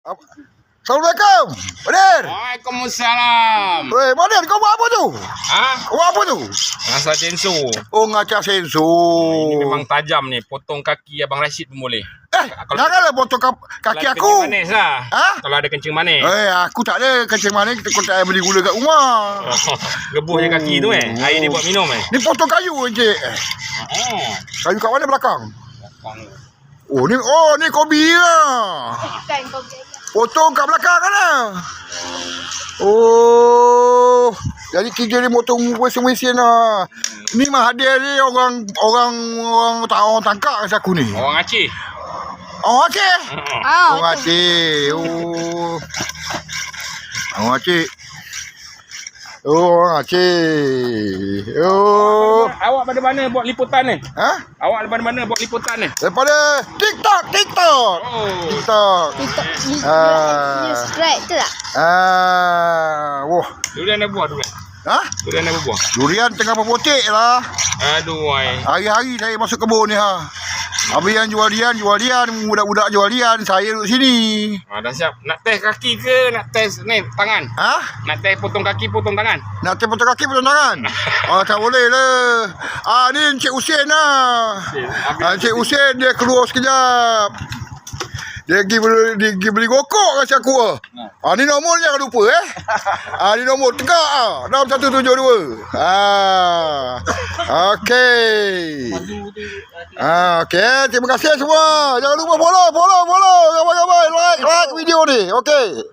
Assalamualaikum. Madir. Waalaikumsalam. Weh, Madir, kau buat apa tu? Ha? Kau buat apa tu? Rasa denso. Oh, ngacak sensor. Ini memang tajam ni. Potong kaki Abang Rashid pun boleh. Janganlah potong kaki Kalau ada aku. kencing manis lah. Ha? Kalau ada kencing manis. Aku tak ada kencing manis. Aku tak beli gula kat rumah. Gebuh je kaki tu Air dia buat minum Ni potong kayu, Encik. Kayu kat mana belakang? Oh, ni kobi lah. Potong kat belakang kan lah. Oh, jadi kerja ni potong mesin-mesin lah. Ni Mahathir ni orang tangkap kasi aku ni. Orang Aceh. Orang Aceh. Orang Aceh. Oh. Orang Aceh. Oh, orang Aceh. Oh. Awak pada mana buat liputan ni? Ha? Awak pada mana buat liputan ni? Daripada TikTok. Oh. TikTok. Dia straight tu tak? Wah. Durian dah buah durian. Ha? Durian dah berbuah. Durian tengah berpotek lah. Aduh ai. Hari-hari saya masuk kebun ni ha. Habis yang jual lian. Budak-budak jual lian. Saya duduk sini. Dah siap. Nak test kaki ke nak test ni tangan? Ha? Nak test potong kaki potong tangan? Nak potong kaki, potong tangan? Tak boleh lah. Ni Encik Hussein lah. Encik Hussein dia keluar sekejap. Dia pergi beli rokok kasi aku lah. Ni nombor jangan lupa ni nombor tegak 6172. Okey. Okey, terima kasih semua. Jangan lupa follow. Gambar-gambar like video ni. Okey.